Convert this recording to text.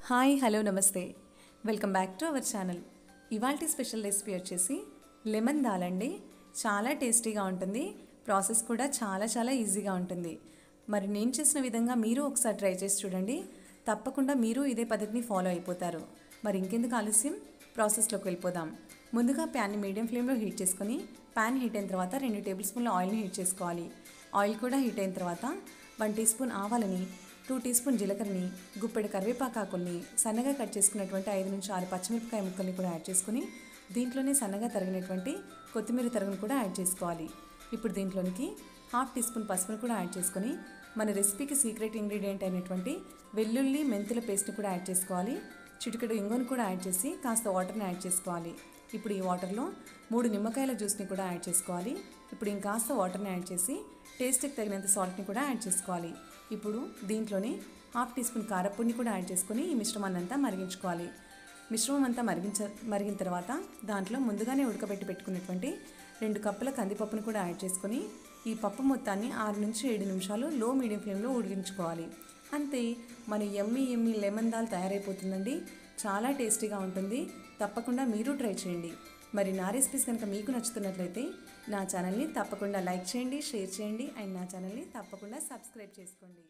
Hi hello నమస్తే welcome back to our channel. ఇవాల్టి special recipe వచ్చేసి లెమన్ దాల్ అండి. చాలా టేస్టీగా ఉంటుంది, ప్రాసెస్ కూడా చాలా ఈజీగా ఉంటుంది. మరి నేను చేసిన విధంగా మీరు ఒకసారి ట్రై చేసి చూడండి, తప్పకుండా మీరు ఇదే పద్ధతిని ఫాలో అయిపోతారు. మరి ఇంకెందుకు ఆలస్యం, ప్రాసెస్లోకి వెళ్ళిపోదాం. ముందుగా ప్యాన్ని మీడియం ఫ్లేమ్లో హీట్ చేసుకొని ప్యాన్ హీట్ అయిన తర్వాత 2 టేబుల్ స్పూన్ల ఆయిల్ని హీట్ చేసుకోవాలి. ఆయిల్ కూడా హీట్ అయిన తర్వాత 1 టీ స్పూన్ ఆవాలని, 2 టీ స్పూన్ జీలకర్రని, గుప్పెడు కరివేపాకుల్ని, సన్నగా కట్ చేసుకున్నటువంటి 5 నుంచి 6 పచ్చిమిరపకాయ ముక్కల్ని కూడా యాడ్ చేసుకుని దీంట్లోనే సన్నగా తరిగినటువంటి కొత్తిమీర తరుగును కూడా యాడ్ చేసుకోవాలి. ఇప్పుడు దీంట్లోనికి 1/2 టీ స్పూన్ పసుపును కూడా యాడ్ చేసుకొని మన రెసిపీకి సీక్రెట్ ఇంగ్రీడియంట్ అయినటువంటి వెల్లుల్లి మెంతుల పేస్ట్ని కూడా యాడ్ చేసుకోవాలి. చిటికెడు ఇంగువను కూడా యాడ్ చేసి కాస్త వాటర్ని యాడ్ చేసుకోవాలి. ఇప్పుడు ఈ వాటర్లో 3 నిమ్మకాయల జ్యూస్ని కూడా యాడ్ చేసుకోవాలి. ఇప్పుడు ఇంకాస్త వాటర్ని యాడ్ చేసి టేస్ట్కి తగినంత సాల్ట్ని కూడా యాడ్ చేసుకోవాలి. ఇప్పుడు దీంట్లోనే 1/2 టీ స్పూన్ కారపొడిని కూడా యాడ్ చేసుకొని ఈ మిశ్రమాన్ని అంతా మరిగించుకోవాలి. మిశ్రమం అంతా మరిగిన తర్వాత దాంట్లో ముందుగానే ఉడకబెట్టి పెట్టుకున్నటువంటి 2 కప్పుల కందిపప్పును కూడా యాడ్ చేసుకొని ఈ పప్పు మొత్తాన్ని 6 నుంచి 7 నిమిషాలు లో మీడియం ఫ్లేమ్లో ఉడికించుకోవాలి. అంతే, మన యమ్మీ లెమన్ దాల్ తయారైపోతుందండి. చాలా టేస్టీగా ఉంటుంది, తప్పకుండా మీరు ట్రై చేయండి. మరి నా రెసిపీస్ కనుక మీకు నచ్చుతున్నట్లయితే నా ఛానల్ని తప్పకుండా లైక్ చేయండి, షేర్ చేయండి అండ్ నా ఛానల్ని తప్పకుండా సబ్స్క్రైబ్ చేసుకోండి.